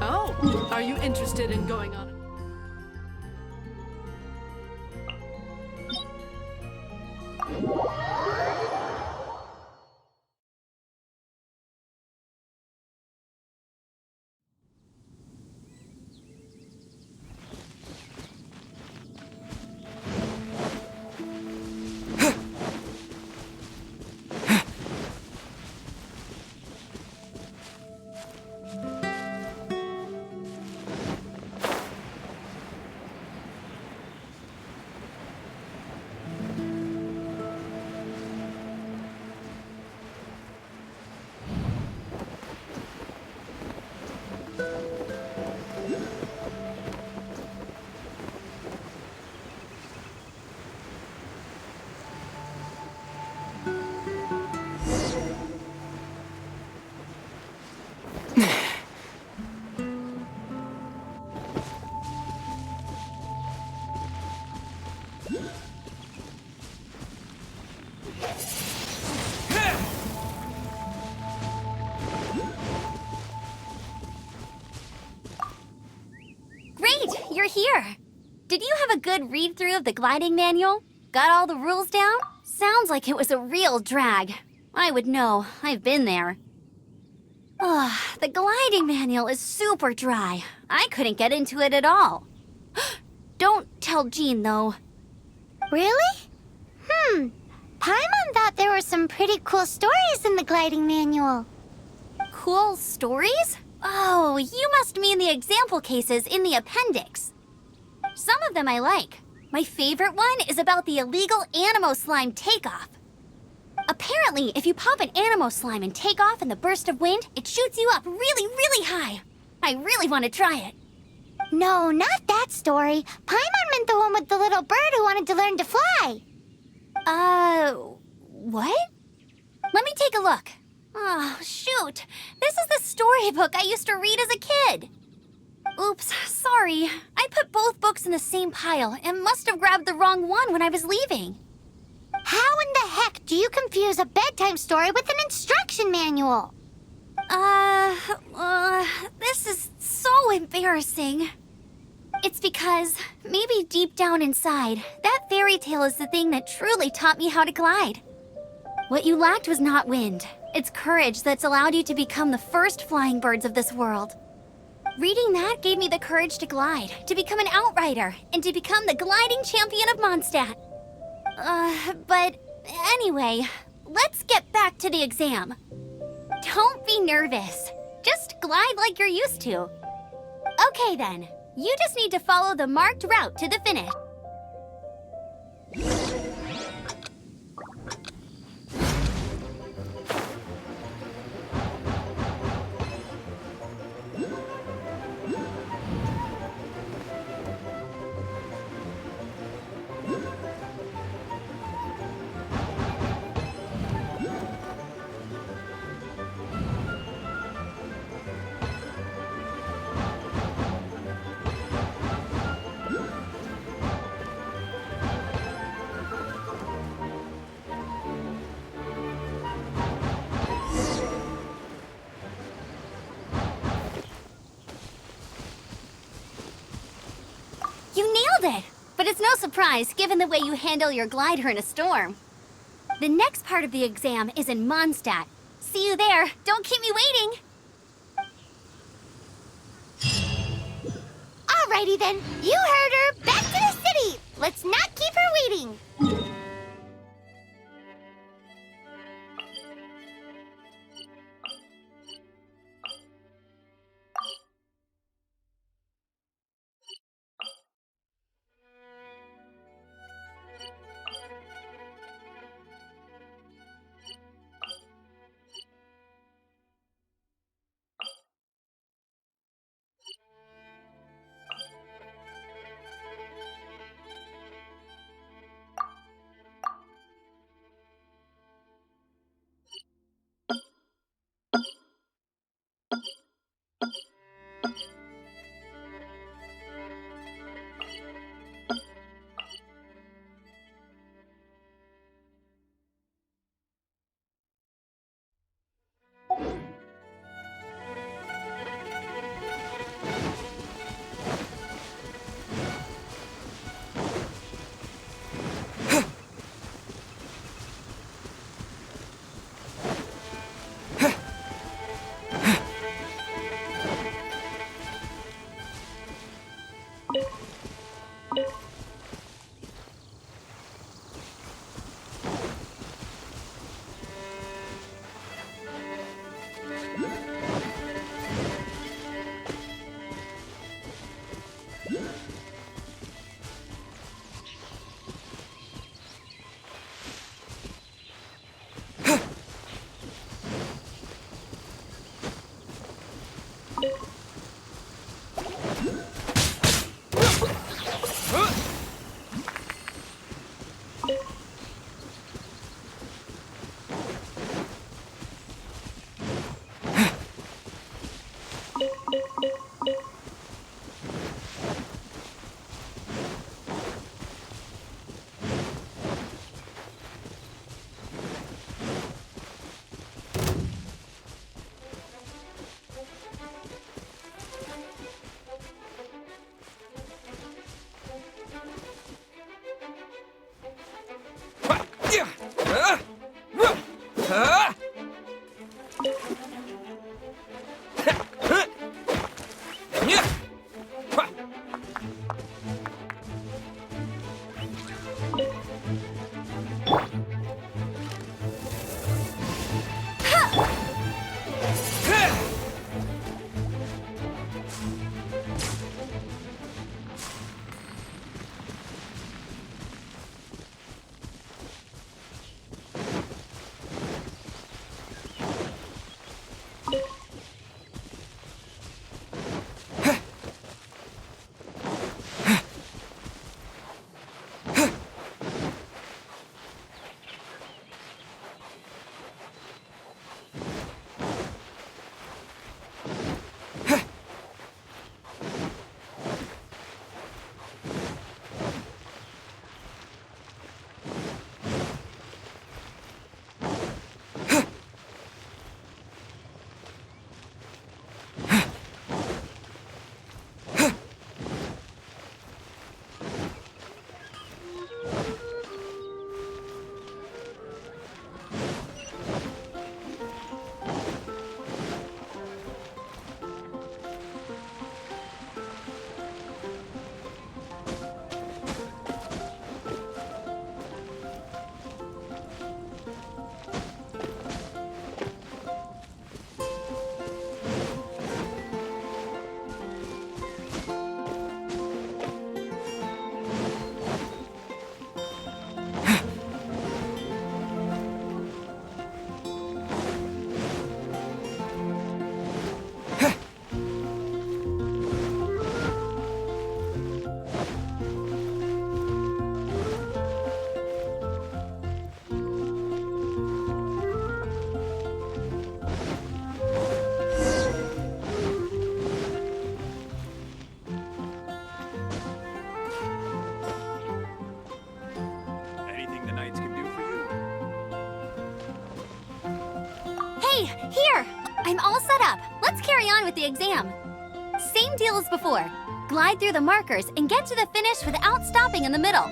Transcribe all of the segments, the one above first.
Oh, are you interested in going on? Great, you're here. Did you have a good read-through of the gliding manual? Got all the rules down? Sounds like it was a real drag. I would know, I've been there. Ugh, the gliding manual is super dry. I couldn't get into it at all. Don't tell Jean, though. Really? Paimon thought there were some pretty cool stories in the gliding manual. Cool stories? Oh, you must mean the example cases in the appendix. Some of them I like. My favorite one is about the illegal Animo Slime takeoff. Apparently, if you pop an Animo Slime and take off in the burst of wind, it shoots you up really, really high. I really want to try it. No, not that story. Paimon meant the one with the little bird who wanted to learn to fly. What? Let me take a look. Oh, shoot. This is the storybook I used to read as a kid. Oops, sorry. I put both books in the same pile and must have grabbed the wrong one when I was leaving. How in the heck do you confuse a bedtime story with an instruction manual? This is so embarrassing. It's because, maybe deep down inside, that fairy tale is the thing that truly taught me how to glide. What you lacked was not wind. It's courage that's allowed you to become the first flying birds of this world. Reading that gave me the courage to glide, to become an outrider, and to become the gliding champion of Mondstadt. But anyway, let's get back to the exam. Don't be nervous. Just glide like you're used to. Okay then, you just need to follow the marked route to the finish. You nailed it! But it's no surprise, given the way you handle your glider in a storm. The next part of the exam is in Mondstadt. See you there. Don't keep me waiting. Alrighty then, you heard her. Back to the city. Let's not keep her waiting. Hey, here! I'm all set up. Let's carry on with the exam. Same deal as before. Glide through the markers and get to the finish without stopping in the middle.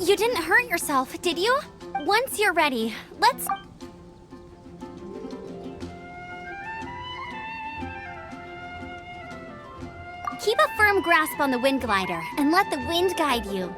You didn't hurt yourself, did you? Once you're ready, let's... Keep a firm grasp on the wind glider and let the wind guide you.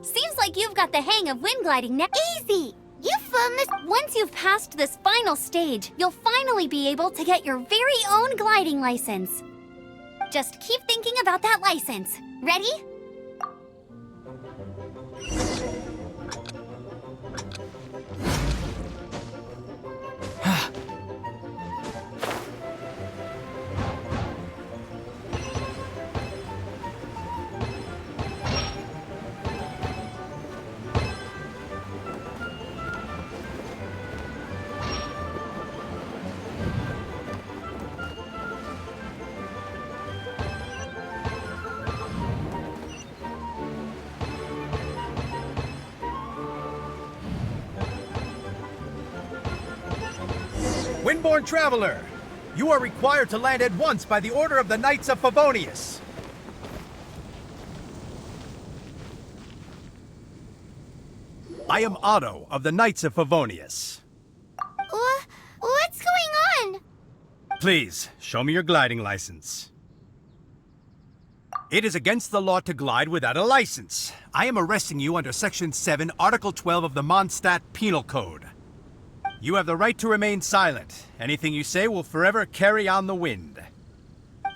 Seems like you've got the hang of wind gliding now. Easy! You filmed this. Once you've passed this final stage, you'll finally be able to get your very own gliding license. Just keep thinking about that license. Ready? Windborne Traveler, you are required to land at once by the order of the Knights of Favonius. I am Otto of the Knights of Favonius. What's going on? Please, show me your gliding license. It is against the law to glide without a license. I am arresting you under Section 7, Article 12 of the Mondstadt Penal Code. You have the right to remain silent. Anything you say will forever carry on the wind.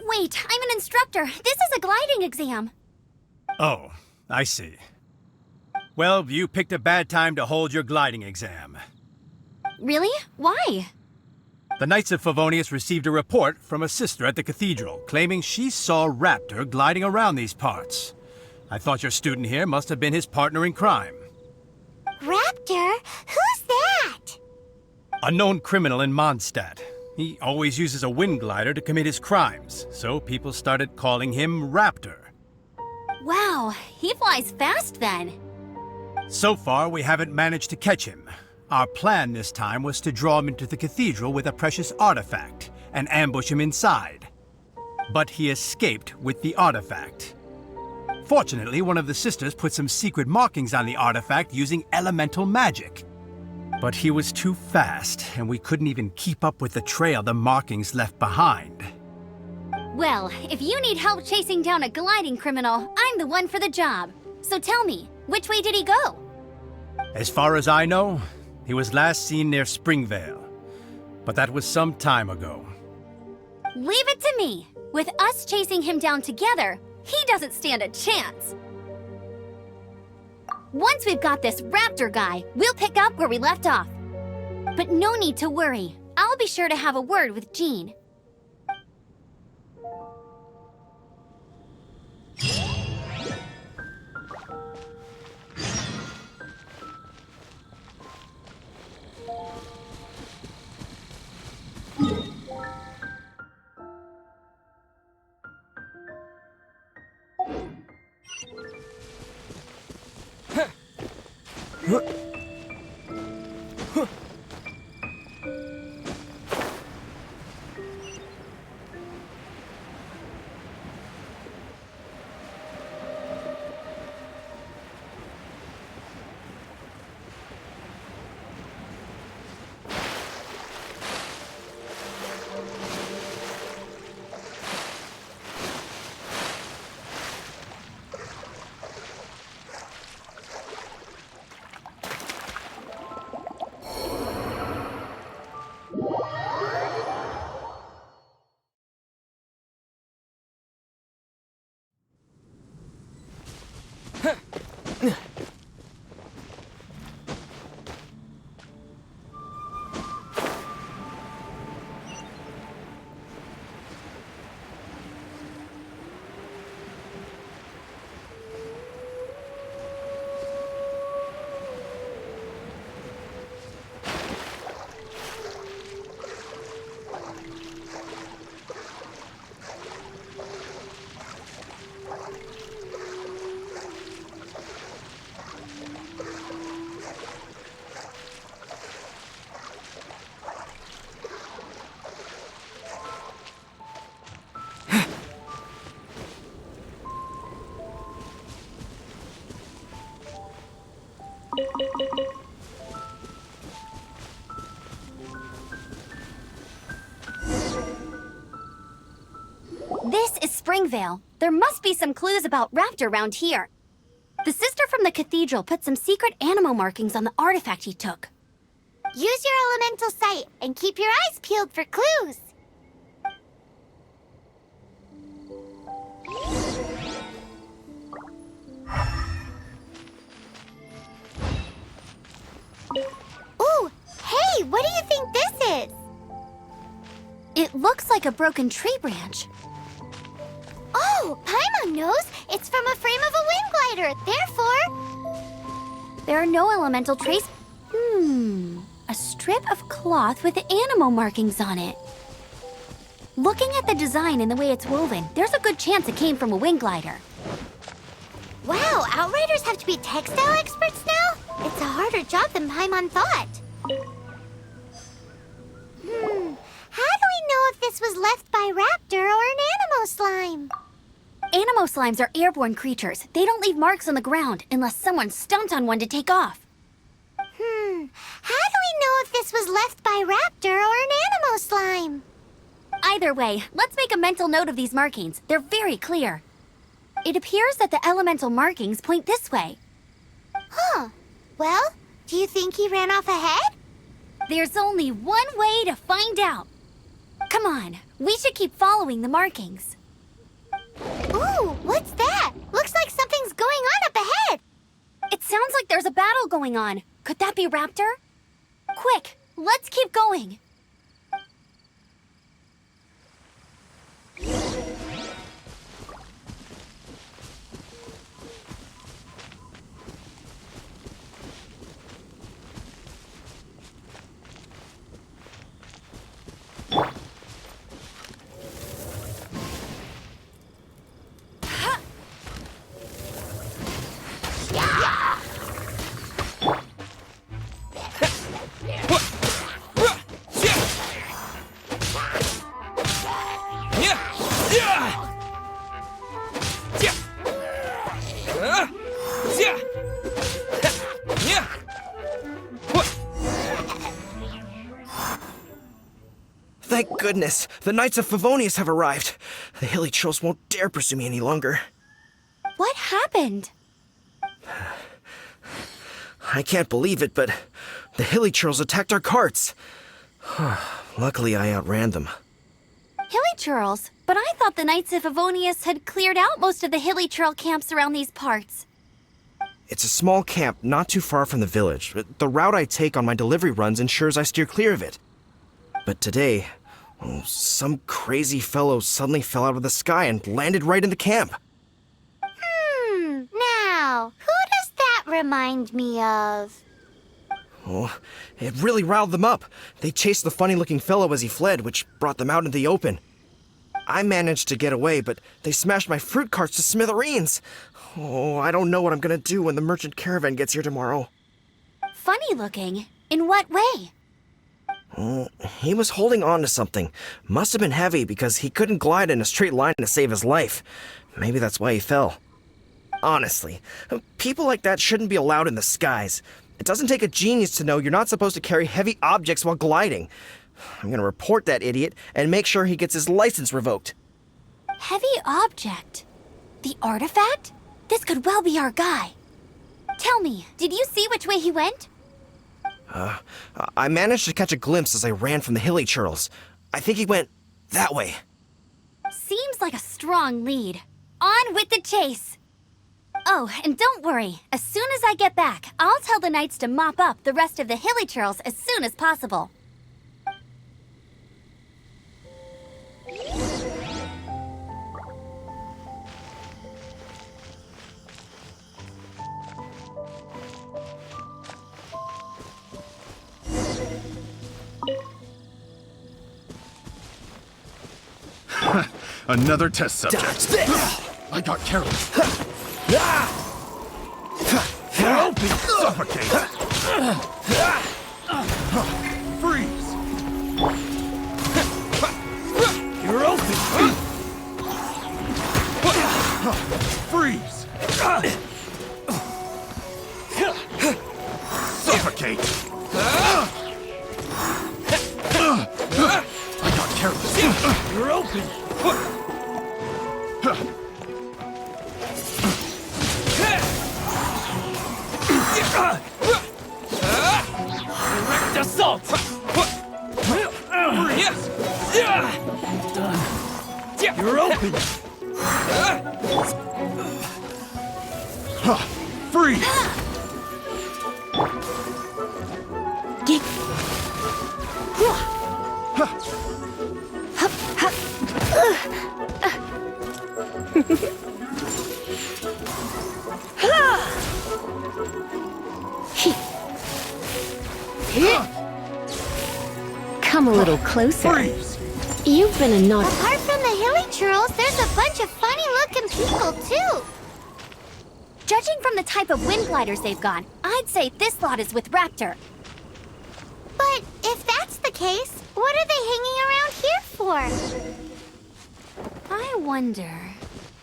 Wait, I'm an instructor. This is a gliding exam. Oh, I see. Well, you picked a bad time to hold your gliding exam. Really? Why? The Knights of Favonius received a report from a sister at the cathedral claiming she saw Raptor gliding around these parts. I thought your student here must have been his partner in crime. Raptor? Who's that? A known criminal in Mondstadt. He always uses a wind glider to commit his crimes, so people started calling him Raptor. Wow, he flies fast then. So far, we haven't managed to catch him. Our plan this time was to draw him into the cathedral with a precious artifact, and ambush him inside. But he escaped with the artifact. Fortunately, one of the sisters put some secret markings on the artifact using elemental magic. But he was too fast, and we couldn't even keep up with the trail the markings left behind. Well, if you need help chasing down a gliding criminal, I'm the one for the job. So tell me, which way did he go? As far as I know, he was last seen near Springvale. But that was some time ago. Leave it to me. With us chasing him down together, he doesn't stand a chance. Once we've got this raptor guy, we'll pick up where we left off. But no need to worry. I'll be sure to have a word with Jean. This is Springvale. There must be some clues about Raptor around here. The sister from the cathedral put some secret animal markings on the artifact he took. Use your elemental sight and keep your eyes peeled for clues. Ooh, hey, what do you think this is? It looks like a broken tree branch. Oh, Paimon knows. It's from a frame of a wind glider. Therefore, There are no elemental trace. A strip of cloth with animal markings on it. Looking at the design and the way it's woven, there's a good chance it came from a wing glider. wow, Outriders have to be textile experts now? It's a harder job than Paimon thought. How do we know if this was left by Raptor or an Animo slime? Animo slimes are airborne creatures. They don't leave marks on the ground unless someone stomped on one to take off. How do we know if this was left by Raptor or an Animo slime? Either way, let's make a mental note of these markings. They're very clear. It appears that the elemental markings point this way. Huh. Well, do you think he ran off ahead? There's only one way to find out. Come on, we should keep following the markings. Ooh, what's that? Looks like something's going on up ahead. It sounds like there's a battle going on. Could that be Raptor? Quick, let's keep going. Thank goodness, the Knights of Favonius have arrived. The hilly trolls won't dare pursue me any longer. What happened? I can't believe it, but the hilly trolls attacked our carts. Luckily, I outran them. Hilly churls? But I thought the Knights of Favonius had cleared out most of the hilly churl camps around these parts. It's a small camp not too far from the village. The route I take on my delivery runs ensures I steer clear of it. But today, some crazy fellow suddenly fell out of the sky and landed right in the camp. Now, who does that remind me of? Oh, it really riled them up. They chased the funny-looking fellow as he fled, which brought them out into the open. I managed to get away, but they smashed my fruit carts to smithereens. Oh, I don't know what I'm gonna do when the merchant caravan gets here tomorrow. Funny looking? In what way? He was holding on to something. Must have been heavy because he couldn't glide in a straight line to save his life. Maybe that's why he fell. Honestly, people like that shouldn't be allowed in the skies. It doesn't take a genius to know you're not supposed to carry heavy objects while gliding. I'm gonna report that idiot and make sure he gets his license revoked. Heavy object? The artifact? This could well be our guy. Tell me, did you see which way he went? I managed to catch a glimpse as I ran from the hilly churls. I think he went that way. Seems like a strong lead. On with the chase! Oh, and don't worry. As soon as I get back, I'll tell the knights to mop up the rest of the hilly churls as soon as possible. Another test subject. I got careless. Suffocate. Freeze. You're open. Freeze. Suffocate. I got careless. You're open. Direct assault! Yes! Done. You're open! Freeze! Come a little closer. Freeze! You've been a naughty... Apart from the hilly churls, there's a bunch of funny-looking people, too. Judging from the type of wind gliders they've got, I'd say this lot is with Raptor. But if that's the case, what are they hanging around here for? I wonder...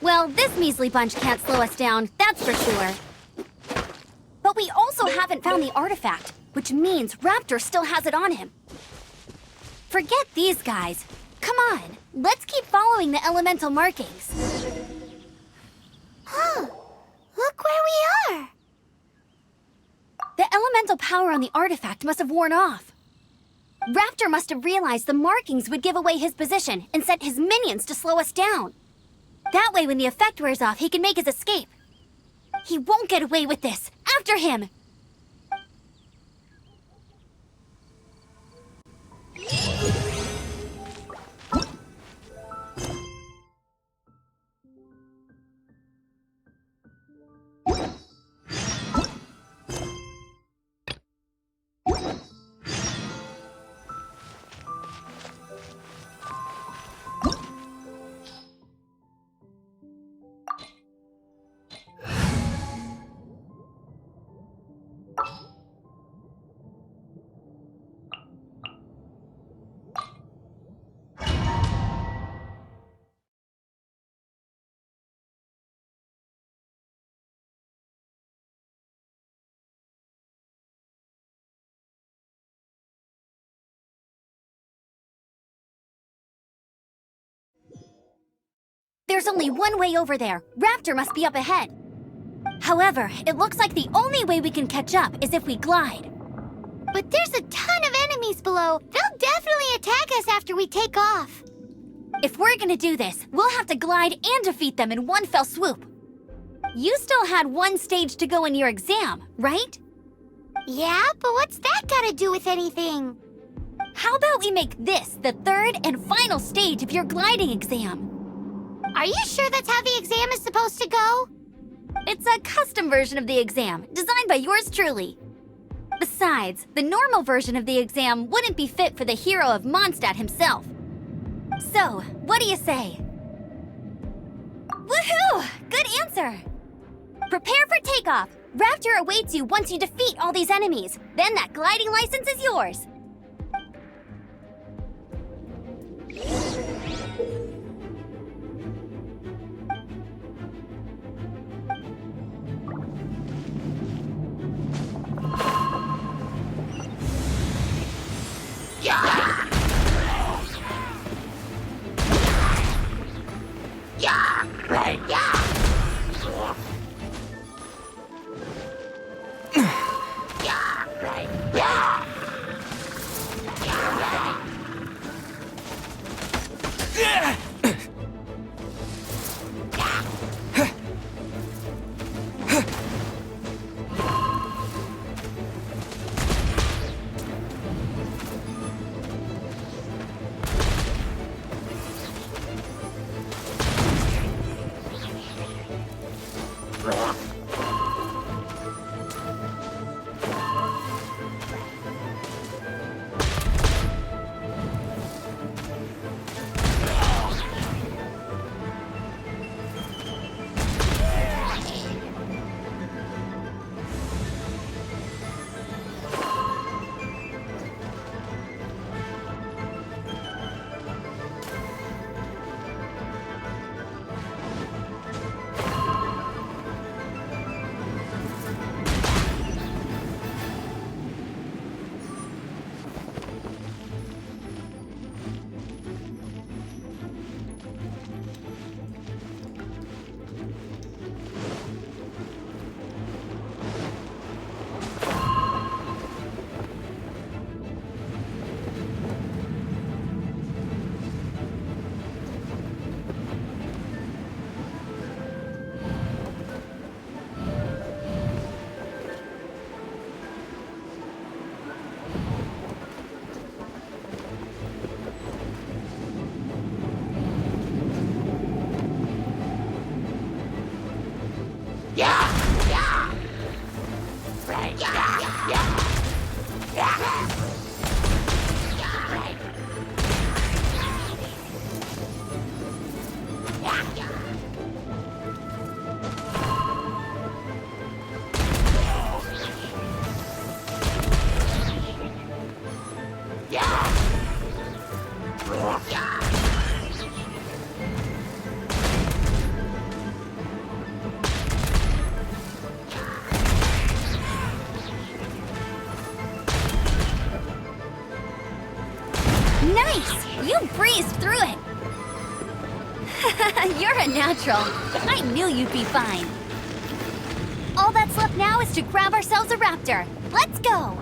Well, this measly bunch can't slow us down, that's for sure. But we also haven't found the artifact, which means Raptor still has it on him. Forget these guys. Come on, let's keep following the elemental markings. Huh. Look where we are. The elemental power on the artifact must have worn off. Raptor must have realized the markings would give away his position and sent his minions to slow us down. That way, when the effect wears off, he can make his escape. He won't get away with this. After him! There's only one way over there. Raptor must be up ahead. However, it looks like the only way we can catch up is if we glide. But there's a ton of enemies below. They'll definitely attack us after we take off. If we're gonna do this, we'll have to glide and defeat them in one fell swoop. You still had one stage to go in your exam, right? Yeah, but what's that gotta do with anything? How about we make this the third and final stage of your gliding exam? Are you sure that's how the exam is supposed to go? It's a custom version of the exam, designed by yours truly. Besides, the normal version of the exam wouldn't be fit for the hero of Mondstadt himself. So, what do you say? Woohoo! Good answer! Prepare for takeoff. Raptor awaits you once you defeat all these enemies. Then that gliding license is yours. Nice! You breezed through it! You're a natural. I knew you'd be fine. All that's left now is to grab ourselves a raptor. Let's go!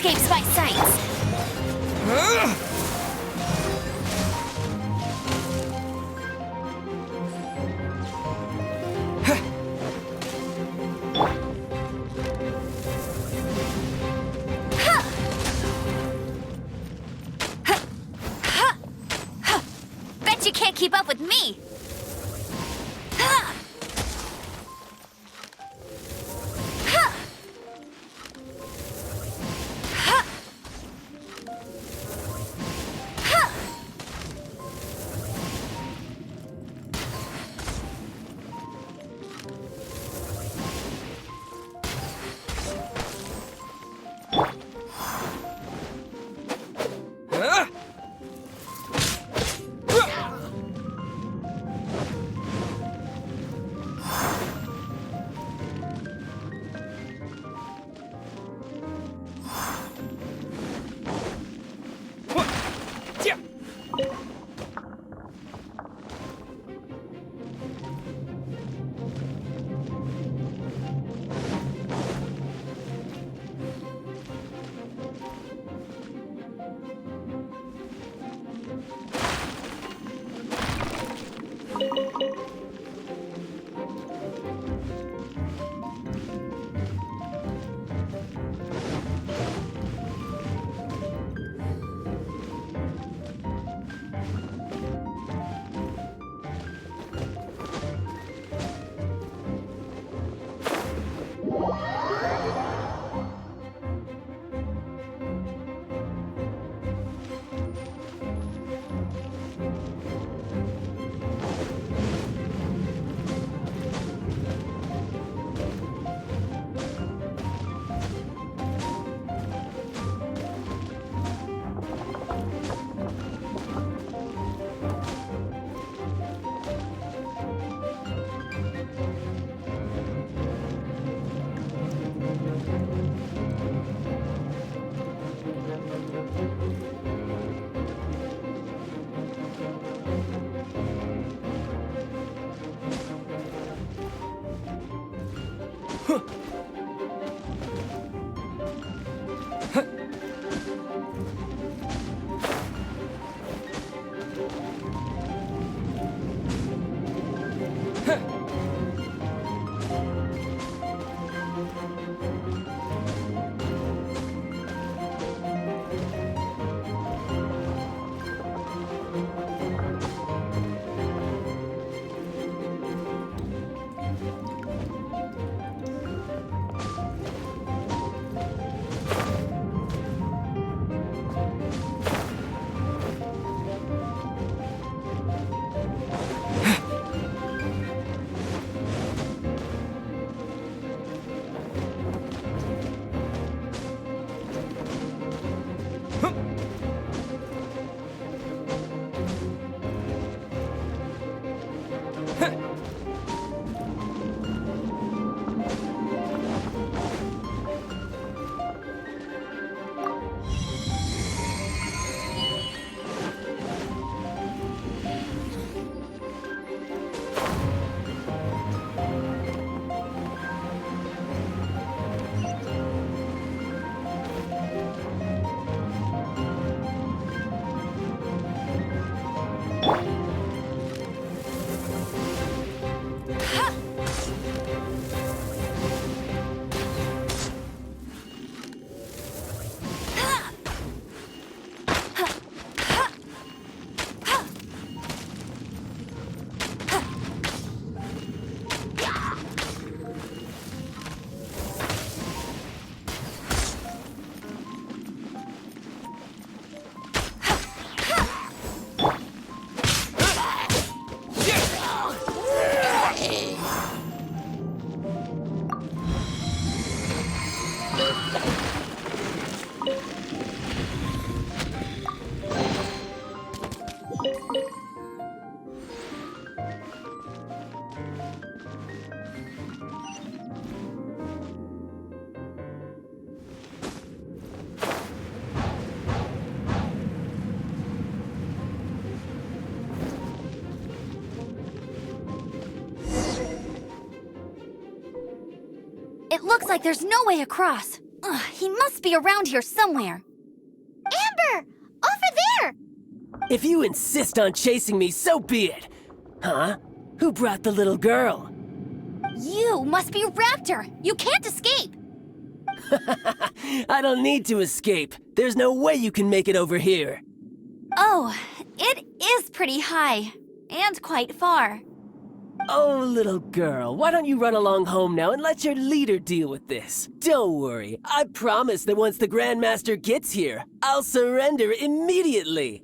escapes my sights. Bet you can't keep up with me. It looks like there's no way across. Ugh, he must be around here somewhere. Amber! Over there! If you insist on chasing me, so be it. Huh? Who brought the little girl? You must be Raptor! You can't escape! I don't need to escape. There's no way you can make it over here. Oh, it is pretty high. And quite far. Oh, little girl, why don't you run along home now and let your leader deal with this? Don't worry, I promise that once the Grandmaster gets here, I'll surrender immediately.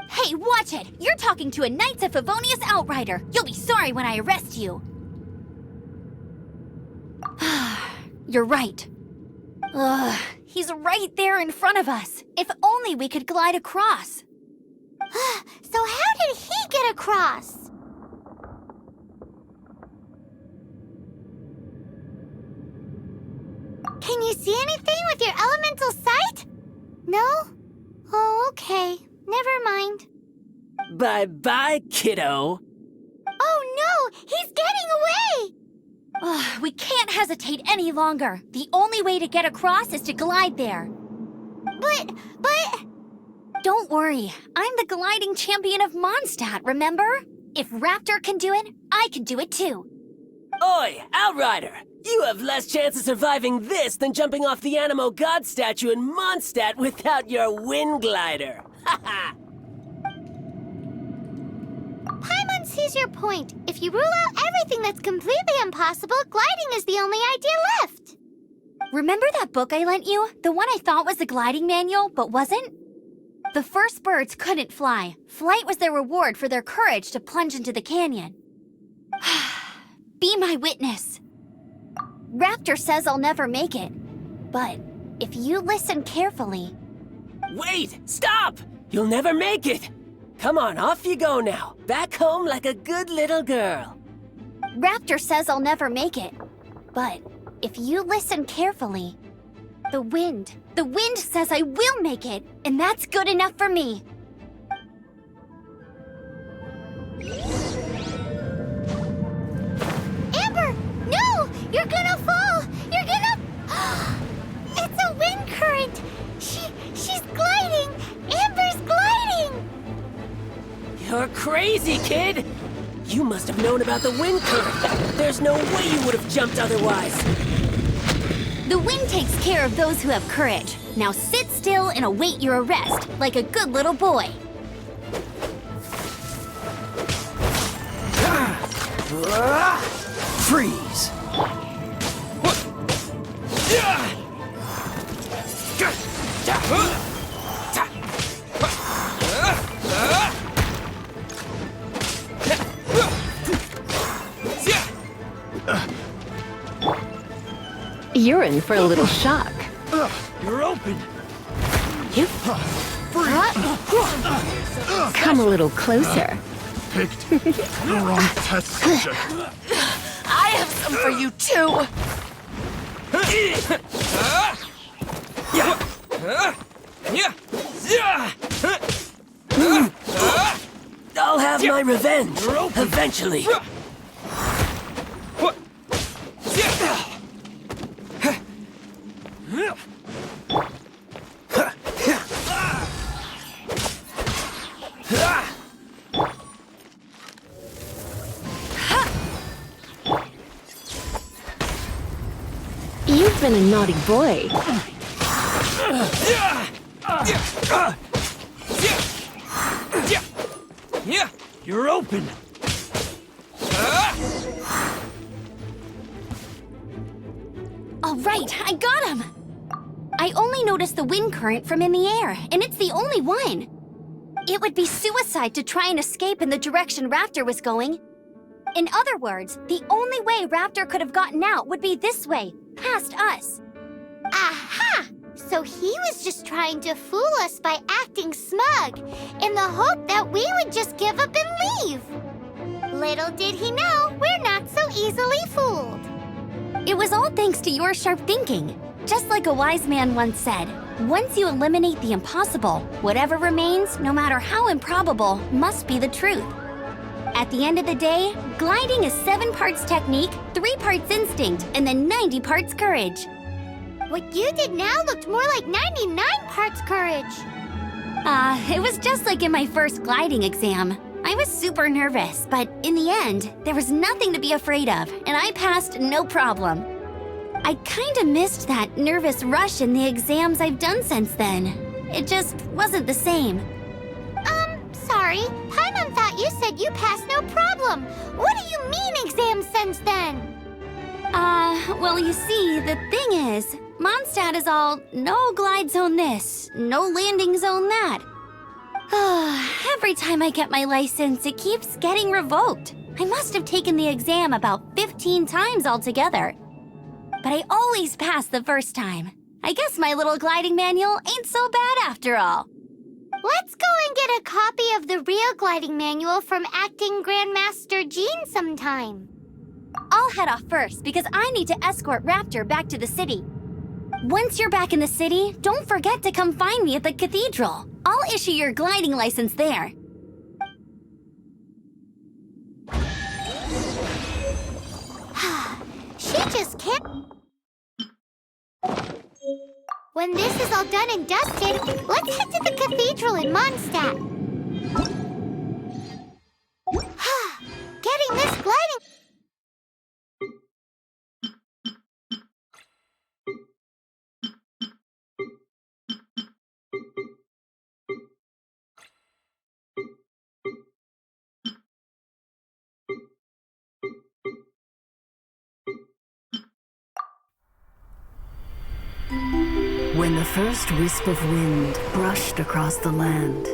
Hey, watch it! You're talking to a Knights of Favonius outrider. You'll be sorry when I arrest you. You're right. Ugh, he's right there in front of us. If only we could glide across. So how did he get across? Can you see anything with your elemental sight? No? Oh, okay. Never mind. Bye-bye, kiddo. Oh no! He's getting away! Ugh, we can't hesitate any longer. The only way to get across is to glide there. But... Don't worry. I'm the gliding champion of Mondstadt, remember? If Raptor can do it, I can do it too. Oi, Outrider! You have less chance of surviving this than jumping off the Animo God statue in Mondstadt without your wind glider. Haha! Paimon sees your point. If you rule out everything that's completely impossible, gliding is the only idea left. Remember that book I lent you? The one I thought was the gliding manual, but wasn't? The first birds couldn't fly. Flight was their reward for their courage to plunge into the canyon. Be my witness. Raptor says I'll never make it. But if you listen carefully... Wait! Stop! You'll never make it! Come on, off you go now. Back home like a good little girl. Raptor says I'll never make it. But if you listen carefully... The wind says I will make it, and that's good enough for me. Amber! No! You're gonna fall! You're gonna... It's a wind current! She's gliding! Amber's gliding! You're crazy, kid! You must have known about the wind current. There's no way you would have jumped otherwise. The wind takes care of those who have courage. Now sit still and await your arrest, like a good little boy. Freeze! You're in for a little shock. You're open! Come a little closer. Picked the wrong test subject. I have some for you too. I'll have my revenge, eventually. You've been a naughty boy. You're open! All right, I got him! I only noticed the wind current from in the air, and it's the only one. It would be suicide to try and escape in the direction Raptor was going. In other words, the only way Raptor could have gotten out would be this way, past us. Aha! So he was just trying to fool us by acting smug, in the hope that we would just give up and leave. Little did he know, we're not so easily fooled. It was all thanks to your sharp thinking. Just like a wise man once said, once you eliminate the impossible, whatever remains, no matter how improbable, must be the truth. At the end of the day, gliding is 7 parts technique, 3 parts instinct, and then 90 parts courage. What you did now looked more like 99 parts courage. It was just like in my first gliding exam. I was super nervous, but in the end, there was nothing to be afraid of, and I passed no problem. I kinda missed that nervous rush in the exams I've done since then. It just wasn't the same. Sorry. Paimon thought you said you passed no problem. What do you mean exams since then? Well, you see, the thing is, Mondstadt is all no glide zone this, no landing zone that. Every time I get my license, it keeps getting revoked. I must have taken the exam about 15 times altogether. But I always pass the first time. I guess my little gliding manual ain't so bad after all. Let's go and get a copy of the real gliding manual from Acting Grandmaster Jean sometime. I'll head off first because I need to escort Raptor back to the city. Once you're back in the city, don't forget to come find me at the cathedral. I'll issue your gliding license there. She just can't... When this is all done and dusted, let's head to the cathedral in Mondstadt. Getting this gliding... When the first wisp of wind brushed across the land,